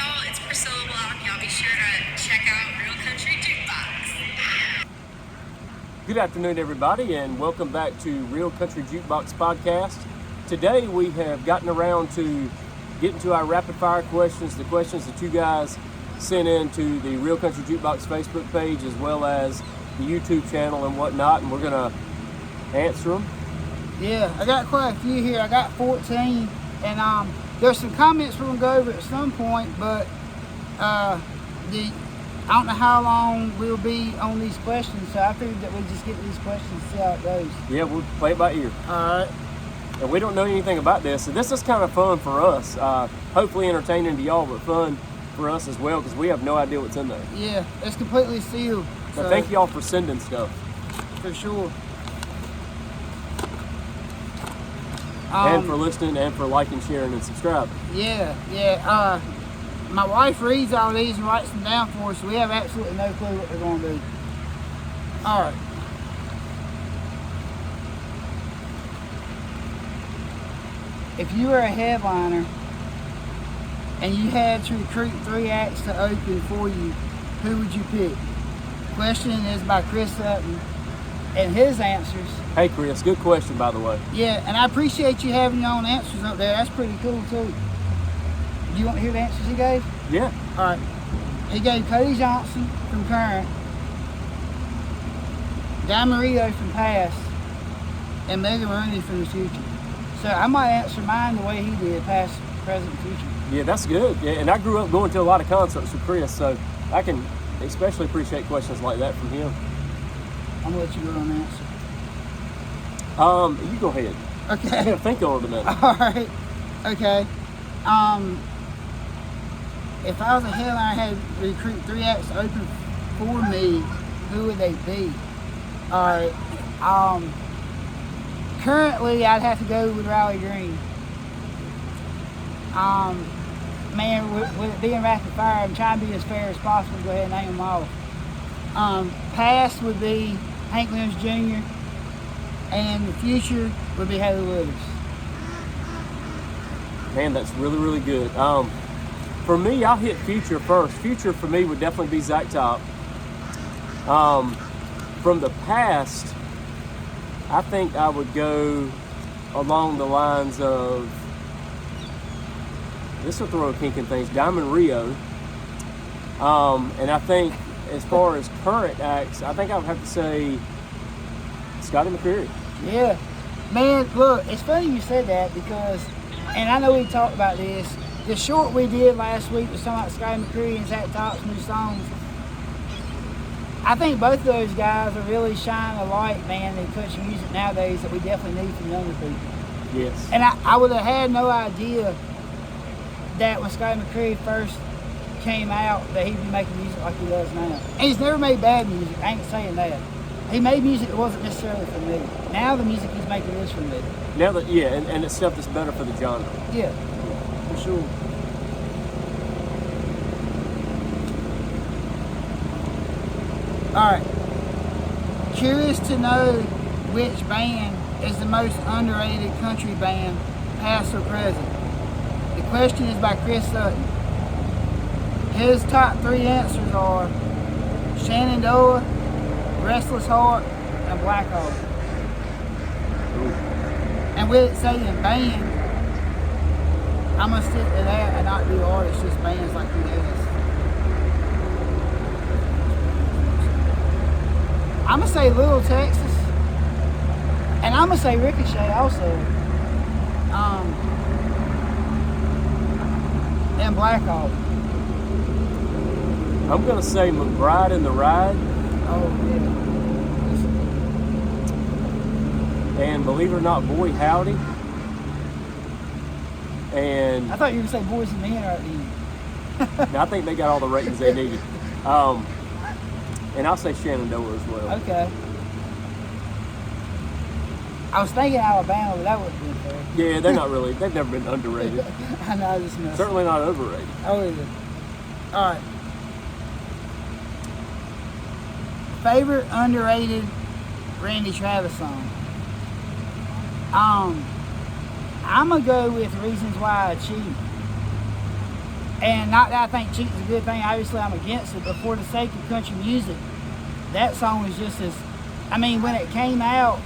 y'all? It's Priscilla Block. Y'all be sure to check out Real Country Jukebox. Good afternoon, everybody, and welcome back to Real Country Jukebox Podcast. Today we have gotten around to getting to our rapid fire questions, the questions that you guys sent in to the Real Country Jukebox Facebook page as well as the YouTube channel and whatnot, and we're going to answer them. Yeah, I got quite a few here. I got 14, and there's some comments we're going to go over at some point, but I don't know how long we'll be on these questions, so I figured that we'd just get these questions and see how it goes. Yeah, we'll play it by ear. All right. And we don't know anything about this, so this is kind of fun for us. Hopefully entertaining to y'all, but fun for us as well, because we have no idea what's in there. Yeah, it's completely sealed. So thank y'all for sending stuff. For sure. And for listening, and for liking, sharing, and subscribing. Yeah. My wife reads all these and writes them down for us, so we have absolutely no clue what they're going to do. All right. If you were a headliner and you had to recruit 3 acts to open for you, who would you pick? Question is by Chris Sutton, and his answers. Hey Chris, good question by the way. Yeah, and I appreciate you having your own answers up there. That's pretty cool too. Do you want to hear the answers he gave? Yeah. All right. He gave Cody Johnson from Current, Diamond Rio from Past, and Megan Rooney from the Future. So I might answer mine the way he did, past, present, future. Yeah, that's good. Yeah, and I grew up going to a lot of concerts with Chris, so I can especially appreciate questions like that from him. I'm gonna let you go on the answer. You go ahead. Okay. I gotta think on it a minute. All right. Okay. If I was a headliner, I had to recruit 3 acts to open for me, who would they be? All right. Currently, I'd have to go with Riley Green. Man, with it being rapid fire, I'm trying to be as fair as possible. Go ahead and name them all. Past would be Hank Williams Jr. and the Future would be Haley Williams. Man, that's really, really good. For me, I'll hit Future first. Future for me would definitely be Zach Top. From the past, I think I would go along the lines of, this will throw a kink in things, Diamond Rio. And I think as far as current acts, I think I would have to say Scotty McCreery. Yeah. Man, look, it's funny you said that because, and I know we talked about this, the short we did last week was talking about Scotty McCreery and Zach Top's new songs. I think both of those guys are really shining a light, man, in country music nowadays that we definitely need from younger people. Yes. And I would have had no idea that when Scotty McCreery first came out that he'd be making music like he does now. And he's never made bad music, I ain't saying that. He made music that wasn't necessarily for me. Now the music he's making is for me. Now that, yeah, and it's stuff that's better for the genre. Yeah, for sure. Alright. Curious to know which band is the most underrated country band, past or present. The question is by Chris Sutton. His top 3 answers are Shenandoah, Restless Heart, and Black Hawk. And with it saying band, I'm going to stick to that and not do artists, just bands like he does. I'm going to say Little Texas, and I'm going to say Ricochet also. And Black Hawk. I'm going to say McBride and the Ride. Oh, yeah. And believe it or not, Boy Howdy. And I thought you were going to say Boys and Men right then. I think they got all the ratings they needed. And I'll say Shenandoah as well. Okay. I was thinking Alabama, but that wouldn't be fair. Yeah, they're not really, they've never been underrated. I know, I just messed. Certainly not overrated. Oh, yeah. All right. Favorite underrated Randy Travis song? I'm gonna go with Reasons Why I Cheat. And not that I think cheating's a good thing. Obviously, I'm against it. But for the sake of country music, that song is just as. I mean, when it came out,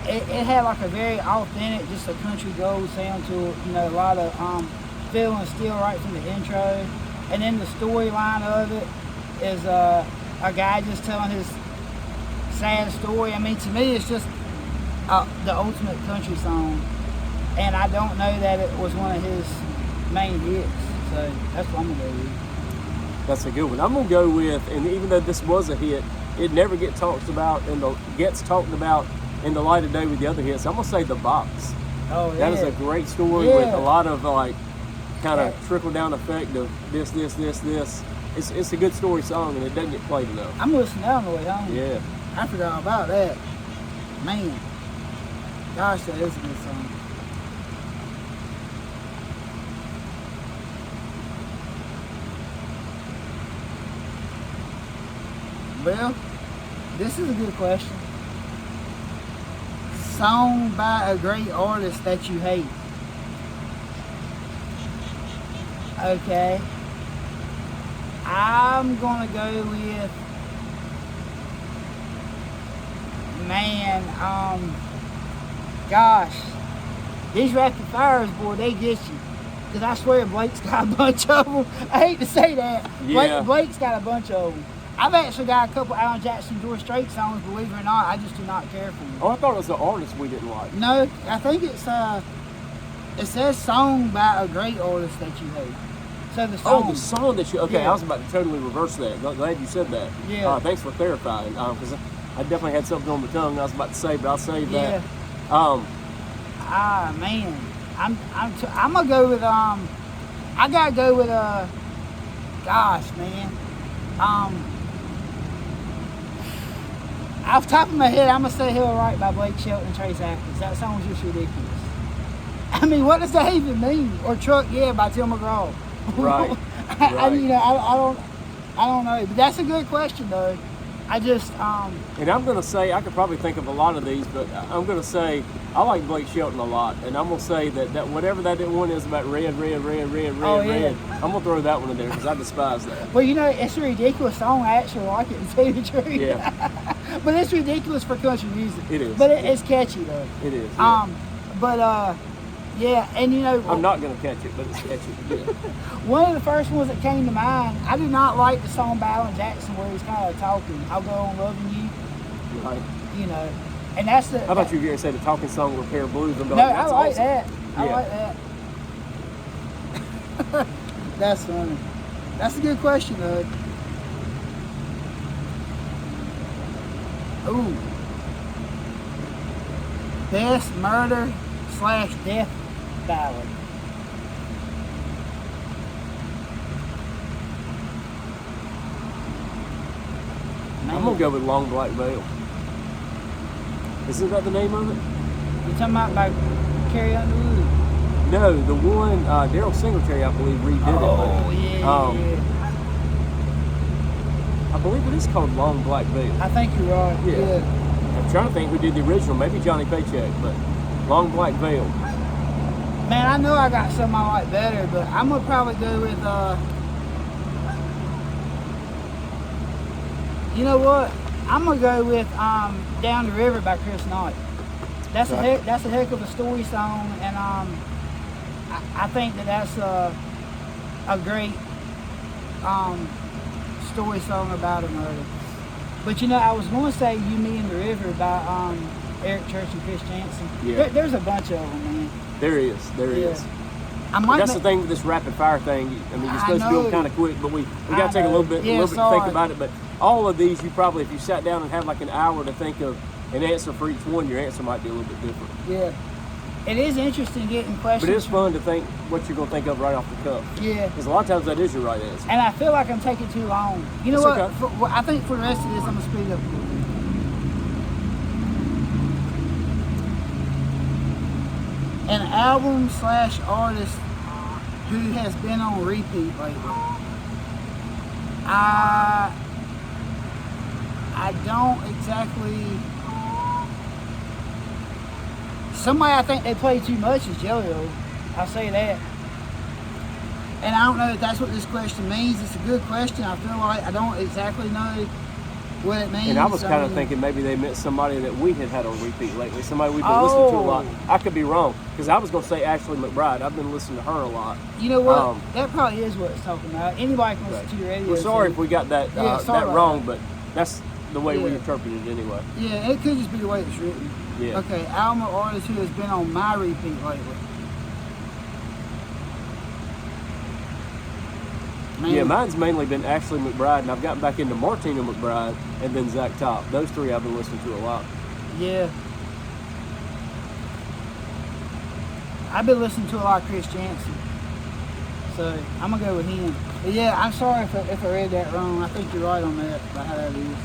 it had like a very authentic, just a country gold sound to it. You know, a lot of feeling still right from the intro, and then the storyline of it is a guy just telling his sad story. I mean, to me, it's just the ultimate country song, and I don't know that it was one of his main hits, so that's what I'm gonna go with. That's a good one. I'm gonna go with, and even though this was a hit, it never gets talked about gets talked about in the light of day with the other hits. I'm gonna say The Box. Oh yeah. That is a great story Yeah. with a lot of like kind of trickle down effect of this. It's a good story song, and it doesn't get played enough. I'm listening on the way home. Yeah. I forgot about that. Man. Gosh, that is a good song. Well, this is a good question. Song by a great artist that you hate. Okay. I'm gonna go with, man, gosh, these rapid fires, boy, they get you. Cause I swear Blake's got a bunch of them. I hate to say that. Yeah. Blake's got a bunch of them. I've actually got a couple Alan Jackson, George Strait songs, believe it or not. I just do not care for them. Oh, I thought it was the artist we didn't like. No, I think it's it says song by a great artist that you hate. So the song. Oh, the song that you. Okay, Yeah. I was about to totally reverse that. Glad you said that. Yeah. Thanks for clarifying. Because I definitely had something on the tongue I was about to say, but I'll save Yeah. that. Man, I'm gonna go with I gotta go with gosh, man, off the top of my head, I'm gonna say "Hill Right" by Blake Shelton and Trace Atkins. That song was just ridiculous. I mean, what does that even mean? Or "Truck Yeah" by Tim McGraw. Right. I Right. I don't know, but that's a good question though. I just And I'm going to say, I could probably think of a lot of these, but I'm going to say, I like Blake Shelton a lot. And I'm going to say that whatever that one is about red, Oh, yeah. I'm going to throw that one in there because I despise that. well, you know, it's a ridiculous song. I actually like it, to tell you the truth. Yeah. But it's ridiculous for country music. It is. But it's catchy though. It is. Yeah. Yeah, and you know, I'm not going to catch it, but it's catchy. Yeah. one of the first ones that came to mind, I do not like the song by Alan Jackson where he's kind of talking, "I'll go on loving you," Right. you know, and that's the. How about you were going to say the talking song Repair Blues? I'm No, like, I that's like awesome. that. I Yeah. like that. That's funny. That's a good question, though. Ooh. Best murder/death ballad. I'm going to go with Long Black Veil. Isn't that the name of it? You talking about by Carrie Underwood? No, the one, Daryl Singletary, I believe, redid it. Oh, but, yeah. I believe it is called Long Black Veil. I think you're right. Yeah. I'm trying to think who did the original. Maybe Johnny Paycheck, but Long Black Veil. Man, I know I got some I like better, but I'm gonna probably go with you know what? I'm gonna go with "Down the River" by Chris Knight. That's Right. that's a heck of a story song, and I think that's a great story song about a murder. But you know, I was gonna say "You, Me, and the River" by Eric Church and Chris Jansen. Yeah. There's a bunch of them, man. There is. There is. Yeah. I might That's ma- the thing with this rapid fire thing. I mean, you're I supposed to do know. them kind of quick, but we I got to take a little know. bit, Yeah, to think sorry. about it. But all of these, you probably, if you sat down and had like an hour to think of an answer for each one, your answer might be a little bit different. Yeah. It is interesting getting questions. But it's fun to think what you're going to think of right off the cuff. Yeah. Because a lot of times that is your right answer. And I feel like I'm taking too long. You know That's what? okay. I think for the rest of this, I'm going to speed up a little bit. An album/artist who has been on repeat lately. I don't exactly. Somebody I think they play too much is Jelly Roll. I'll say that. And I don't know if that's what this question means. It's a good question. I feel like I don't exactly know what it means. And I was kind of thinking maybe they meant somebody that we had on repeat lately, somebody we've been listening to a lot. I could be wrong, because I was going to say Ashley McBride. I've been listening to her a lot. You know what? That probably is what it's talking about. Anybody can listen to your radio. We're sorry if we got that that wrong, but that's the way we interpreted it anyway. Yeah, it could just be the way it's written. Yeah. Okay, album or artist who has been on my repeat lately. Man. Yeah, mine's mainly been Ashley McBride, and I've gotten back into Martina McBride and then Zach Top. Those three I've been listening to a lot. Yeah. I've been listening to a lot of Chris Jansen. So, I'm going to go with him. But yeah, I'm sorry if I read that wrong. I think you're right on that, about how that is.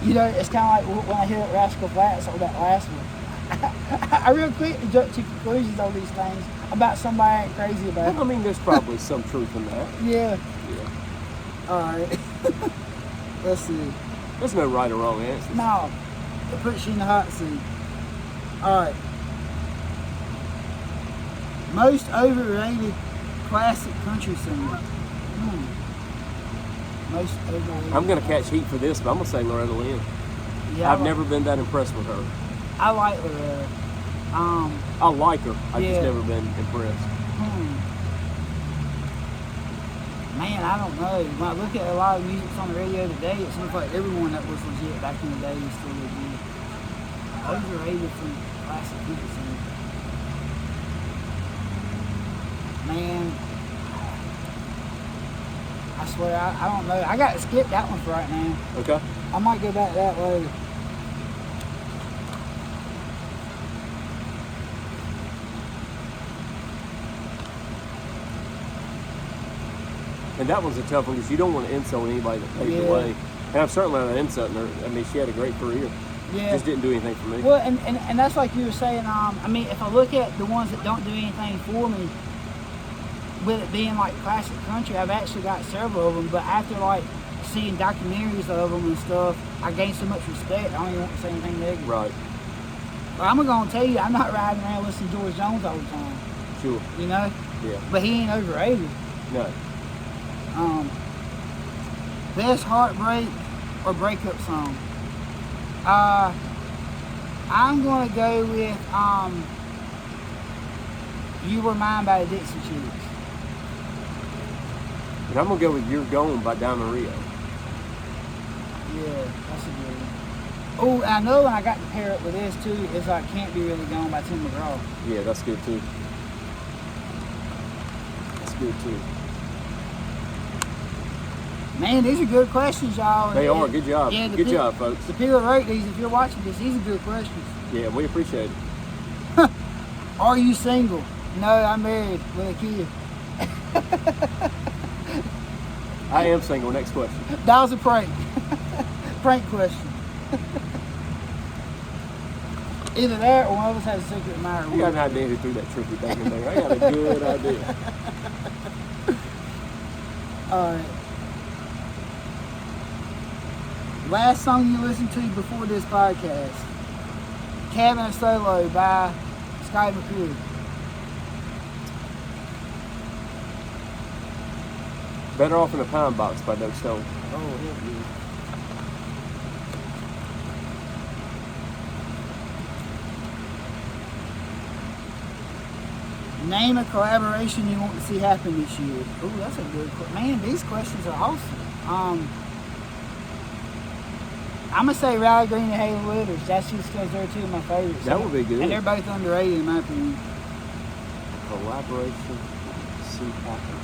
You know, it's kind of like when I hear Rascal Flatts on that last one. I real quick to jump to conclusions on these things about somebody I ain't crazy about. I mean, there's probably some truth in that. Yeah. Yeah. All right. Let's see. There's no right or wrong answer. No. It puts you in the hot seat. All right. Most overrated classic country singer. Most overrated. I'm going to catch heat for this, but I'm going to say Loretta Lynn. Yeah, I've never been that impressed with her. I like Loretta. I like her. I've just never been impressed. Man, I don't know. When I look at a lot of music on the radio today, it seems like everyone that was legit back in the day is still legit. Overrated from classic country singers. Man, I swear, I don't know. I got to skip that one for right now. Okay. I might go back to that later. And that one's a tough one because you don't want to insult anybody that paved the way. And I'm certainly not insulting her. I mean, she had a great career. Yeah. Just didn't do anything for me. Well, and that's like you were saying. I mean, if I look at the ones that don't do anything for me, with it being like classic country, I've actually got several of them. But after like seeing documentaries of them and stuff, I gained so much respect. I don't even want to say anything negative. Right. But I'm gonna tell you, I'm not riding around listening to George Jones all the time. Sure. You know. Yeah. But he ain't overrated. No. Best heartbreak or breakup song? I'm gonna go with You Were Mine by the Dixie Chicks. And I'm going to go with You're Gone by Diamond Rio. Yeah, that's a good one. Oh, I know when I got to pair it with this too, is like Can't Be Really Gone by Tim McGraw. Yeah, that's good too. That's good too. Man, these are good questions, y'all. They are. Good job. Yeah, Good job, folks. The people that wrote these, if you're watching this, these are good questions. Yeah, we appreciate it. Are you single? No, I'm married with a kid. I am single. Next question. That was a prank. Prank question. Either that or one of us has a secret admirer. You got an idea who threw that tricky thing in there. I got a good idea. All right. Last song you listened to before this podcast. Cabin Solo by Sky McCreary. Better Off in a Pine Box by Doug Stone. Oh, hell yeah. Name a collaboration you want to see happen this year. Oh, that's a good question. Man, these questions are awesome. I'm going to say Riley Green and Haley Withers. That's just because they're two of my favorites. That would be good. And they're both underrated in my opinion. Collaboration. See happen.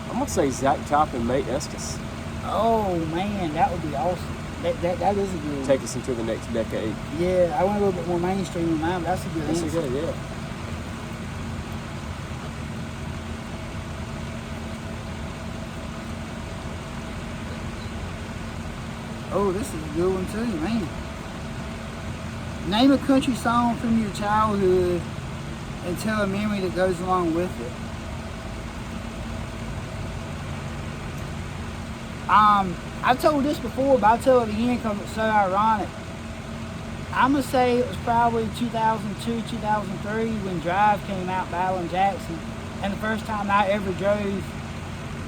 I'm going to say Zach Top and Mae Estes. Oh, man, that would be awesome. That is a good one. Take us into the next decade. Yeah, I went a little bit more mainstream than mine, but that's a good That's answer. good, yeah. Oh, this is a good one too, man. Name a country song from your childhood and tell a memory that goes along with it. I've told this before, but I'll tell it again because it's so ironic. I'm going to say it was probably 2002, 2003 when Drive came out by Alan Jackson. And the first time I ever drove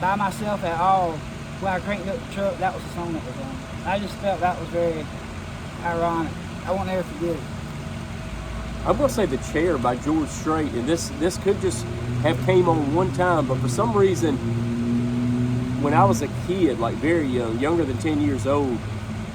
by myself at all, when I cranked up the truck, that was the song that was on. I just felt that was very ironic. I won't ever forget it. I'm going to say The Chair by George Strait, and this could just have came on one time, but for some reason, when I was a kid, like very young, younger than 10 years old,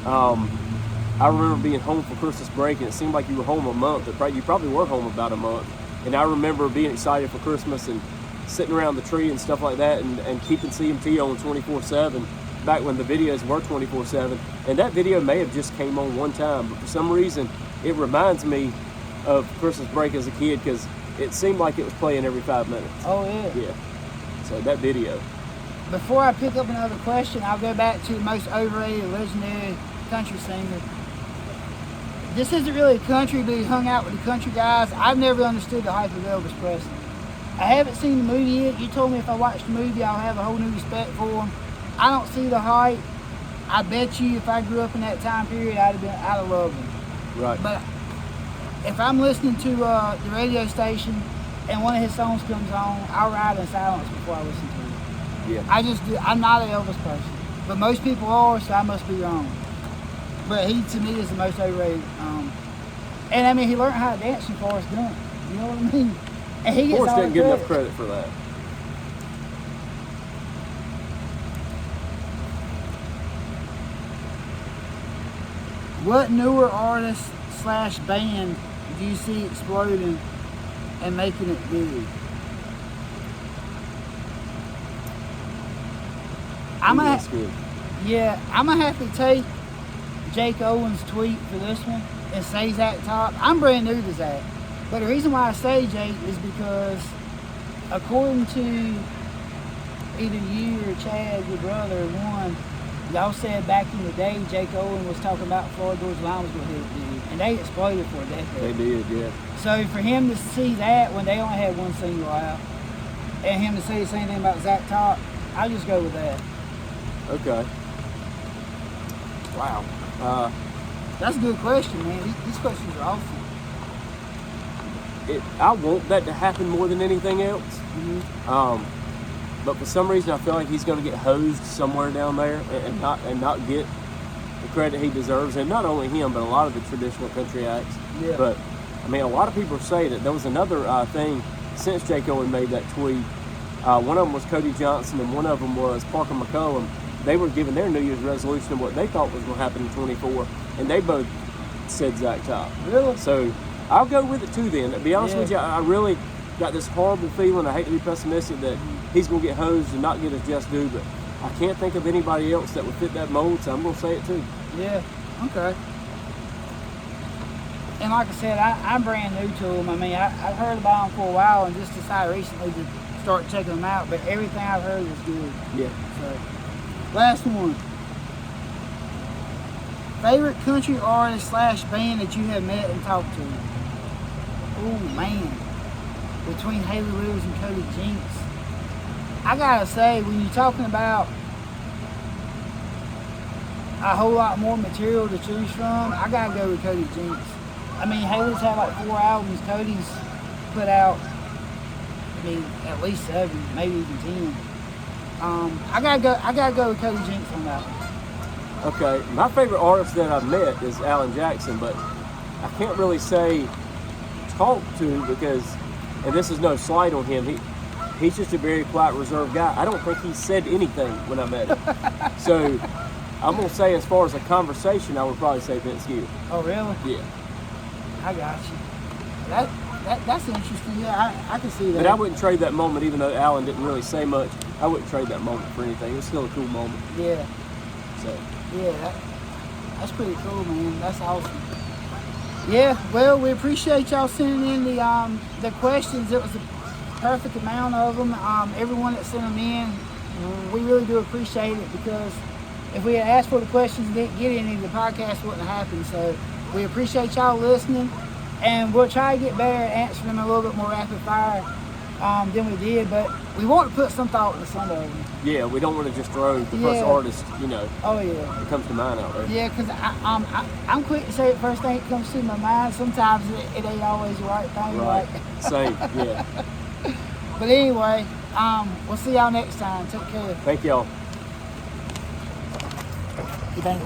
I remember being home for Christmas break, and it seemed like you were home a month. You probably were home about a month. And I remember being excited for Christmas and sitting around the tree and stuff like that, and keeping CMT on 24/7 back when the videos were 24/7. And that video may have just came on one time, but for some reason, it reminds me of Christmas break as a kid because it seemed like it was playing every 5 minutes. Oh, yeah. Yeah. So that video. Before I pick up another question, I'll go back to the most overrated, legendary country singer. This isn't really country, but he hung out with the country guys. I've never understood the hype of Elvis Presley. I haven't seen the movie yet. You told me if I watch the movie, I'll have a whole new respect for him. I don't see the hype. I bet you if I grew up in that time period, I'd have loved him. Right. But if I'm listening to the radio station and one of his songs comes on, I'll ride in silence before I listen to it. Yeah. I'm not an Elvis person, but most people are, so I must be wrong. But he, to me, is the most overrated. And I mean, he learned how to dance from Forrest Gump. You know what I mean? And he gets Forrest all didn't the get enough credit. credit for that. What newer artist / band do you see exploding and making it big? That's good. I'm gonna have to take Jake Owen's tweet for this one and say Zach Top. I'm brand new to Zach, but the reason why I say Jake is because according to either you or Chad, your brother, one, y'all said back in the day Jake Owen was talking about Florida Georgia Line was gonna hit it big, and they exploded for a decade. They did, yeah. So for him to see that when they only had one single out, and him to say the same thing about Zach Top, I'll just go with that. Okay. Wow. That's a good question, man. These questions are awesome. I want that to happen more than anything else. Mm-hmm. But for some reason, I feel like he's going to get hosed somewhere down there and not get the credit he deserves. And not only him, but a lot of the traditional country acts. Yeah. But I mean, a lot of people are saying it. There was another thing since Jake Owen made that tweet. One of them was Cody Johnson, and one of them was Parker McCollum. They were giving their New Year's resolution of what they thought was going to happen in 24, and they both said Zach Top. Really? So I'll go with it too then. To be honest with you, I really got this horrible feeling. I hate to be pessimistic that he's going to get hosed and not get his just due, but I can't think of anybody else that would fit that mold, so I'm going to say it too. Yeah, okay. And like I said, I'm brand new to them. I mean, I've heard about them for a while and just decided recently to start checking them out, but everything I've heard is good. Yeah. So, last one. Favorite country artist / band that you have met and talked to? Oh, man. Between Haley Williams and Cody Jinks. I gotta say, when you're talking about a whole lot more material to choose from, I gotta go with Cody Jinks. I mean, Haley's had like 4 albums. Cody's put out, I mean, at least 7, maybe even 10. I gotta go with Cody Jinks on that one. Okay, my favorite artist that I've met is Alan Jackson, but I can't really say talk to because, and this is no slight on him, he's just a very quiet, reserved guy. I don't think he said anything when I met him. So I'm gonna say as far as a conversation, I would probably say Vince Gill. Oh, really? Yeah. I got you. That's interesting. Yeah, I can see that. But I wouldn't trade that moment, even though Alan didn't really say much. I wouldn't trade that moment for anything. It's still a cool moment. Yeah. So. Yeah, that's pretty cool, man. That's awesome. Yeah, well, we appreciate y'all sending in the questions. It was a perfect amount of them. Everyone that sent them in, we really do appreciate it because if we had asked for the questions and didn't get any, the podcast wouldn't have happened. So we appreciate y'all listening, and we'll try to get better at answering them a little bit more rapid fire than we did, but we want to put some thought into some of them. Yeah, we don't want to just throw the first Yeah. artist, Oh yeah. that comes to mind out there. Yeah, because I'm quick to say the first thing that comes to my mind. Sometimes it ain't always the right thing. Right. Same. Yeah. But anyway, we'll see y'all next time. Take care. Thank y'all. You think